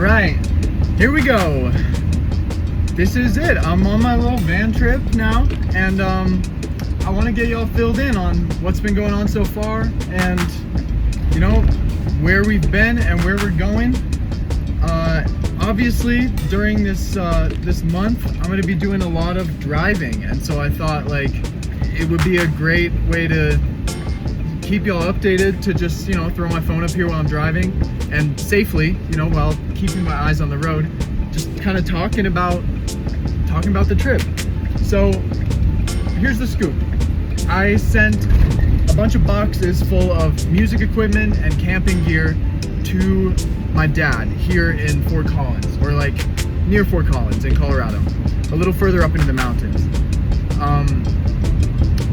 right, here we go. This is it. I'm on my little van trip now, and I want to get y'all filled in on what's been going on so far, and you know, where we've been and where we're going. Obviously, during this this month, I'm going to be doing a lot of driving, and so I thought like it would be a great way to keep y'all updated, to just, you know, throw my phone up here while I'm driving and safely, you know, while keeping my eyes on the road, just kind of talking about the trip. So here's the scoop. I sent a bunch of boxes full of music equipment and camping gear to my dad here in Fort Collins, or like near Fort Collins in Colorado, a little further up into the mountains.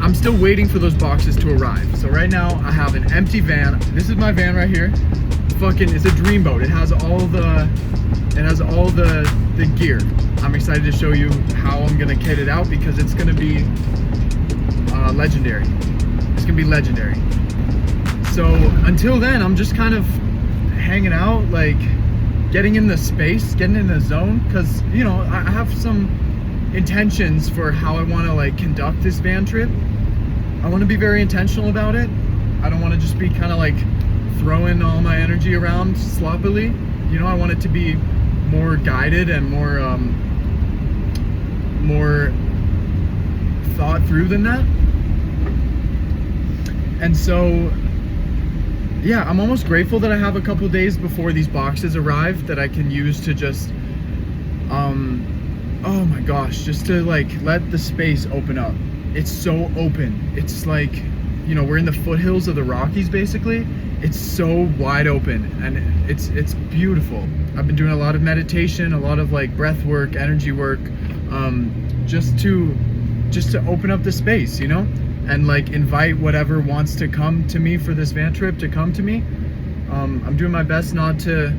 I'm still waiting for those boxes to arrive. So right now I have an empty van. This is my van right here. It's a dreamboat. It has all the gear. I'm excited to show you how I'm gonna kit it out, because it's gonna be legendary. It's gonna be legendary. So until then, I'm just kind of hanging out, like getting in the space, getting in the zone, because you know, I have some intentions for how I want to like conduct this van trip. I want to be very intentional about it. I don't want to just be kind of like throwing all my energy around sloppily. You know, I want it to be more guided and more thought through than that. And so yeah, I'm almost grateful that I have a couple days before these boxes arrive that I can use to just oh my gosh, just to like let the space open up. It's so open. It's like, you know, we're in the foothills of the Rockies basically. It's so wide open, and it's beautiful. I've been doing a lot of meditation, a lot of like breath work, energy work, just to open up the space, you know, and like invite whatever wants to come to me for this van trip to come to me. I'm doing my best not to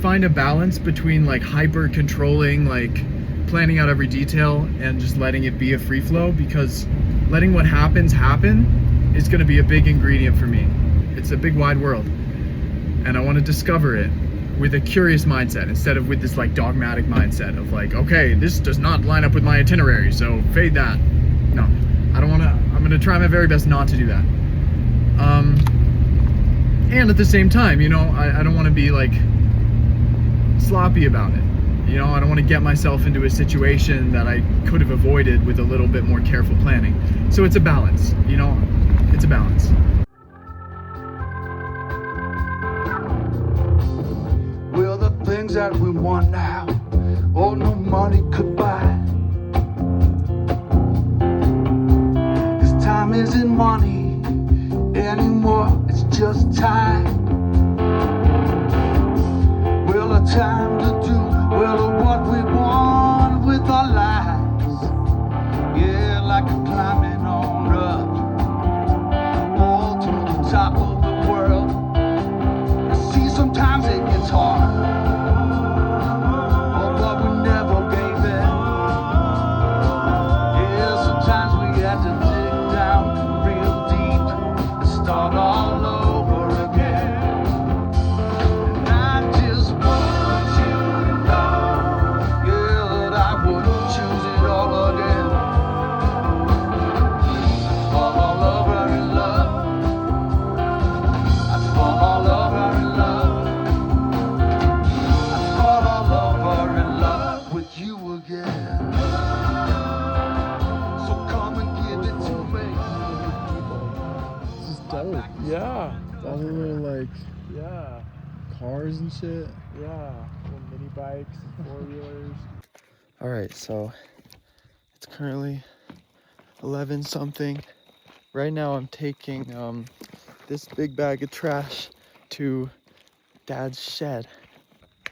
find a balance between like hyper controlling, like planning out every detail, and just letting it be a free flow, because letting what happens happen is going to be a big ingredient for me. It's a big wide world, and I want to discover it with a curious mindset instead of with this like dogmatic mindset of like, okay, this does not line up with my itinerary, so fade that. No, I don't want to. I'm going to try my very best not to do that. And at the same time, you know, I don't want to be like sloppy about it. You know, I don't want to get myself into a situation that I could have avoided with a little bit more careful planning. So it's a balance, you know, it's a balance. Well, the things that we want now, oh, no money could buy. 'Cause time isn't money anymore, it's just time. Well, a time to do what we want with our lives. Yeah, like a climbing on up, all to the top of the world. You see, sometimes it gets hard, oh, but we never gave in. Yeah, sometimes we had to dig down real deep and start all over again. And I just want you to know, yeah, that I wouldn't choose it all again. I'd fall all over in love. I'd fall all over in love. I'd fall all over in love with you again. So come and give it to me. This is dope. Yeah, All the little like yeah, cars and shit. yeah. Little mini bikes, 4-wheelers. All right, so it's currently 11 something. Right now I'm taking this big bag of trash to Dad's shed,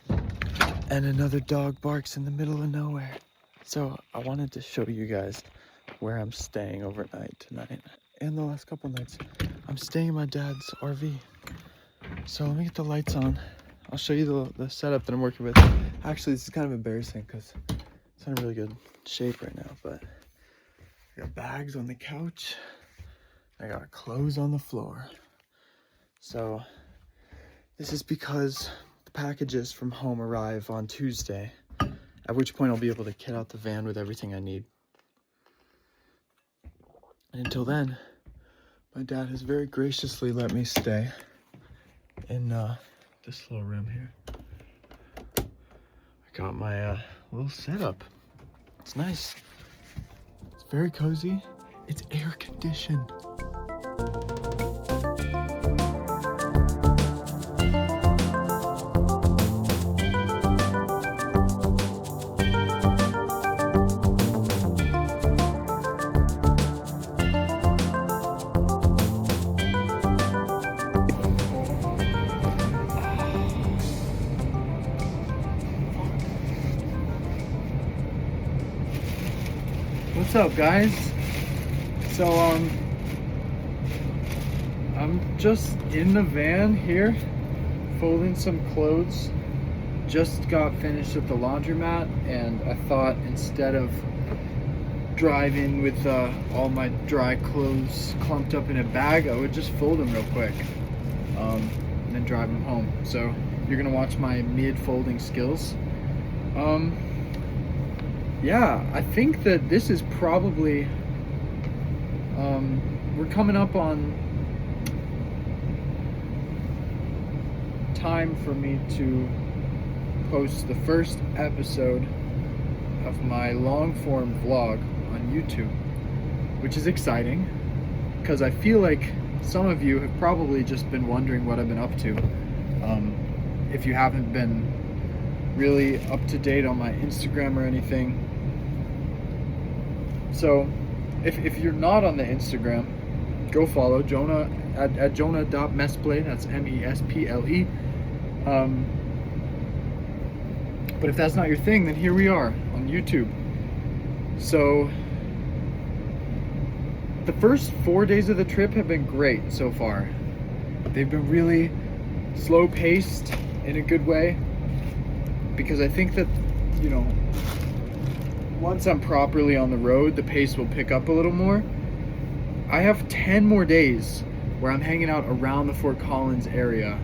and another dog barks in the middle of nowhere. So I wanted to show you guys where I'm staying overnight tonight, and the last couple nights. I'm staying in my dad's RV. So let me get the lights on. I'll show you the setup that I'm working with. Actually, this is kind of embarrassing because it's not in really good shape right now, but I got bags on the couch. I got clothes on the floor. So this is because the packages from home arrive on Tuesday, at which point I'll be able to kit out the van with everything I need. And until then, my dad has very graciously let me stay in this little room here. I got my little setup. It's nice. It's very cozy. It's air conditioned. What's up, guys? So I'm just in the van here folding some clothes. Just got finished at the laundromat, and I thought instead of driving with all my dry clothes clumped up in a bag, I would just fold them real quick and then drive them home. So you're gonna watch my mid-folding skills. Yeah, I think that this is probably, we're coming up on time for me to post the first episode of my long-form vlog on YouTube, which is exciting because I feel like some of you have probably just been wondering what I've been up to. If you haven't been really up to date on my Instagram or anything. So if you're not on the Instagram, go follow Jonah at jonah.mesplé. That's MESPLE. But if that's not your thing, then here we are on YouTube. So the first 4 days of the trip have been great so far. They've been really slow paced in a good way, because I think that, you know, once I'm properly on the road, the pace will pick up a little more. I have 10 more days where I'm hanging out around the Fort Collins area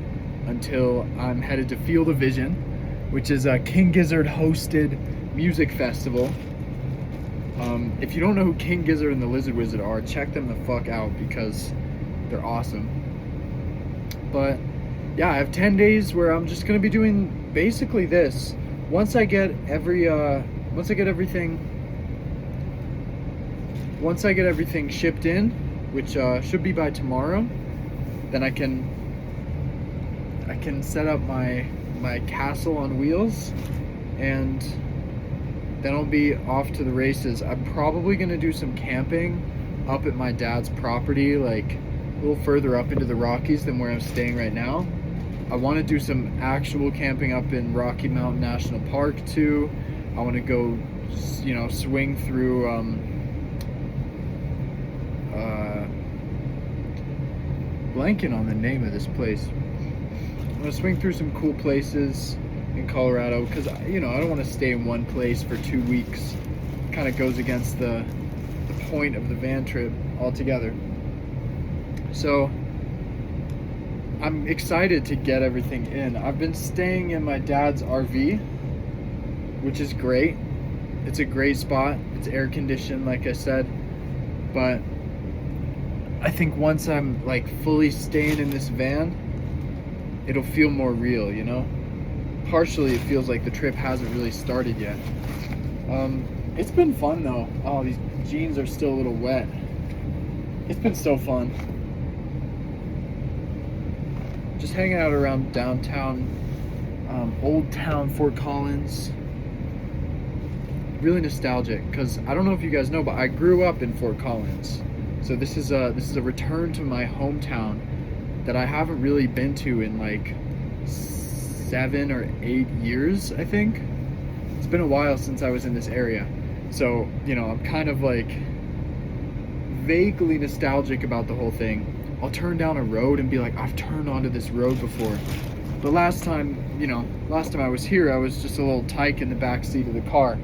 until I'm headed to Field of Vision, which is a King Gizzard hosted music festival. If you don't know who King Gizzard and the Lizard Wizard are, check them the fuck out because they're awesome. But yeah, I have 10 days where I'm just gonna be doing basically this. Once I get everything shipped in, which should be by tomorrow, then I can set up my castle on wheels, and then I'll be off to the races. I'm probably gonna do some camping up at my dad's property, like a little further up into the Rockies than where I'm staying right now. I want to do some actual camping up in Rocky Mountain National Park too. I want to go, you know, swing through blanking on the name of this place. I'm gonna swing through some cool places in Colorado because, you know, I don't want to stay in one place for 2 weeks. It kind of goes against the point of the van trip altogether. So I'm excited to get everything in. I've been staying in my dad's RV, which is great. It's a great spot. It's air conditioned, like I said. But I think once I'm like fully staying in this van, it'll feel more real, you know? Partially it feels like the trip hasn't really started yet. It's been fun though. Oh, these jeans are still a little wet. It's been so fun. Just hanging out around downtown, Old Town Fort Collins. Really nostalgic, because I don't know if you guys know, but I grew up in Fort Collins. So this is a return to my hometown that I haven't really been to in like 7 or 8 years, I think. It's been a while since I was in this area. So, you know, I'm kind of like vaguely nostalgic about the whole thing. I'll turn down a road and be like, I've turned onto this road before. But last time I was here, I was just a little tyke in the back seat of the car.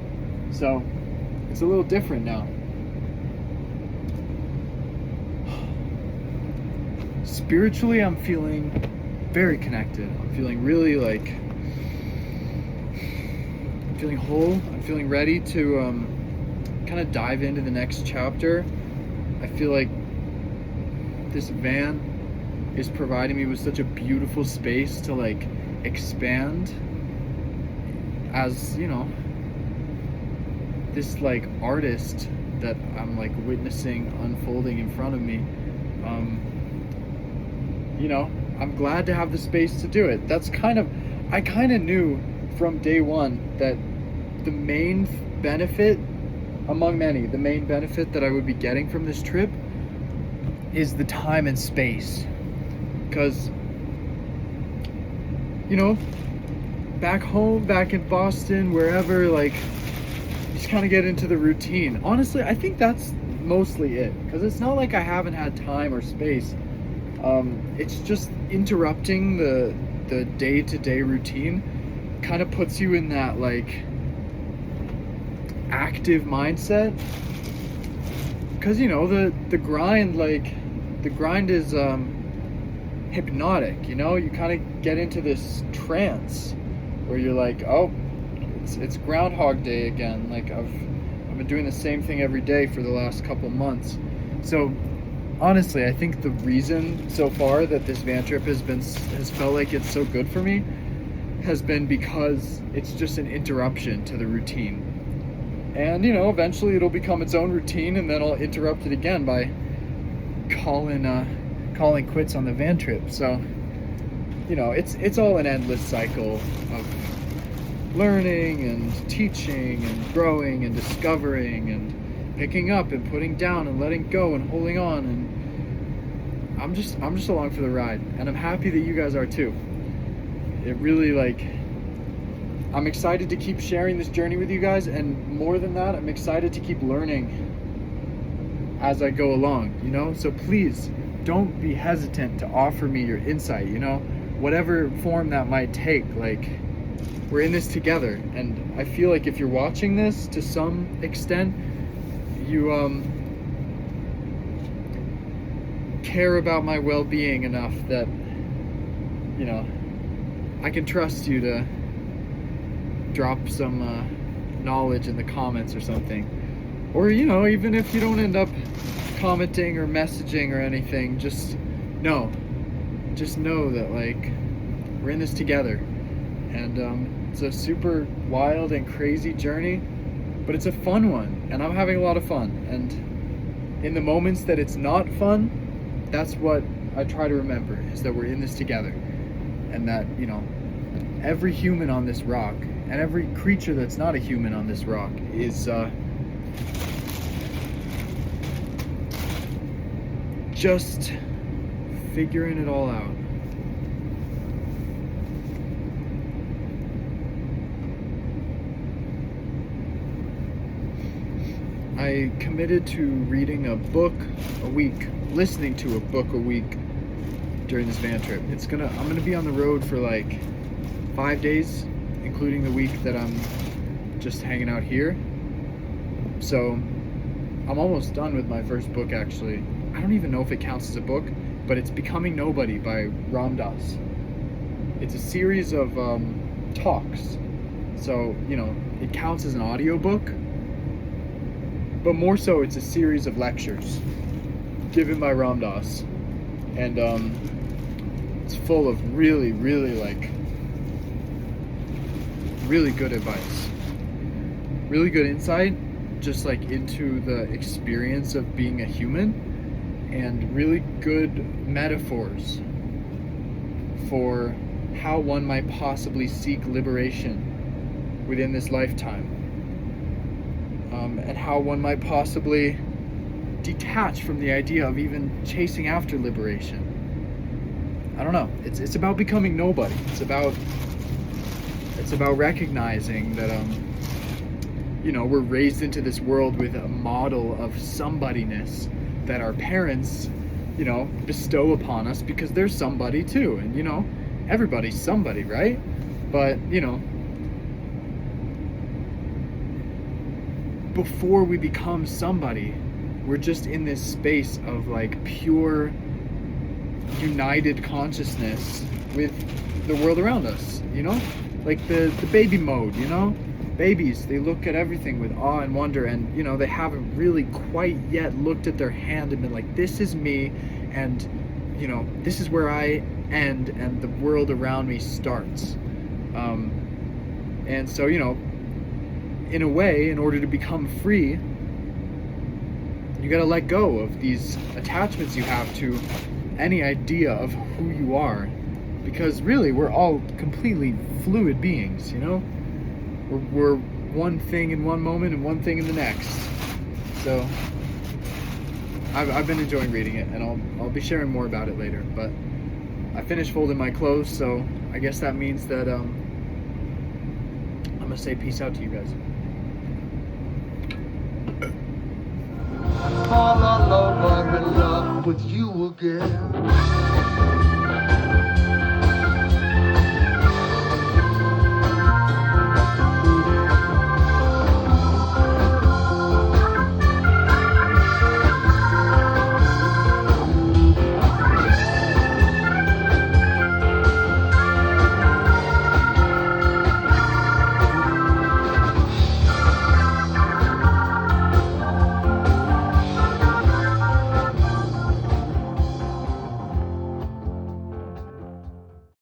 So it's a little different now. Spiritually, I'm feeling very connected. I'm feeling really like, I'm feeling whole. I'm feeling ready to kind of dive into the next chapter. I feel like this van is providing me with such a beautiful space to like expand as, you know, this like artist that I'm like witnessing unfolding in front of me. You know, I'm glad to have the space to do it. That's I kind of knew from day one that the main benefit, among many, the main benefit that I would be getting from this trip is the time and space. Because, you know, back home, back in Boston, wherever, like, you just kind of get into the routine. Honestly, I think that's mostly it. Because it's not like I haven't had time or space. It's just interrupting the day-to-day routine kind of puts you in that, like, active mindset. Because, you know, the grind, like, the grind is hypnotic, you know? You kind of get into this trance where you're like, oh, it's Groundhog Day again. Like, I've been doing the same thing every day for the last couple months. So honestly, I think the reason so far that this van trip has felt like it's so good for me has been because it's just an interruption to the routine. And, you know, eventually it'll become its own routine, and then I'll interrupt it again by calling quits on the van trip. So, you know, it's all an endless cycle of learning and teaching and growing and discovering and picking up and putting down and letting go and holding on, and I'm just along for the ride, and I'm happy that you guys are too. It really, like, I'm excited to keep sharing this journey with you guys, and more than that, I'm excited to keep learning as I go along, you know? So please don't be hesitant to offer me your insight, you know, whatever form that might take. Like, we're in this together, and I feel like if you're watching this to some extent, you care about my well-being enough that, you know, I can trust you to drop some knowledge in the comments or something. Or, you know, even if you don't end up commenting or messaging or anything, just know that, like, we're in this together. And it's a super wild and crazy journey, but it's a fun one, and I'm having a lot of fun. And in the moments that it's not fun, that's what I try to remember, is that we're in this together. And that, you know, every human on this rock, and every creature that's not a human on this rock, is just figuring it all out. I committed to reading a book a week, listening to a book a week during this van trip. I'm gonna be on the road for like 5 days, including the week that I'm just hanging out here. So I'm almost done with my first book, actually. I don't even know if it counts as a book, but it's Becoming Nobody by Ram Dass. It's a series of talks. So, you know, it counts as an audiobook, but more so it's a series of lectures given by Ram Dass. And it's full of really, really, like, really good advice, really good insight, just like into the experience of being a human, and really good metaphors for how one might possibly seek liberation within this lifetime, and how one might possibly detach from the idea of even chasing after liberation. I don't know. It's about becoming nobody. It's about recognizing that you know, we're raised into this world with a model of somebodyness that our parents, you know, bestow upon us because they're somebody too. And, you know, everybody's somebody, right? But, you know, before we become somebody, we're just in this space of like pure united consciousness with the world around us, you know? Like the baby mode, you know? Babies, they look at everything with awe and wonder, and you know, they haven't really quite yet looked at their hand and been like, this is me, and you know, this is where I end and the world around me starts. And so, you know, in a way, in order to become free, you gotta let go of these attachments you have to any idea of who you are, because really we're all completely fluid beings, you know? We're one thing in one moment and one thing in the next. So I've been enjoying reading it, and I'll be sharing more about it later. But I finished folding my clothes, so I guess that means that I'm gonna say peace out to you guys. Fall all over in love with you again.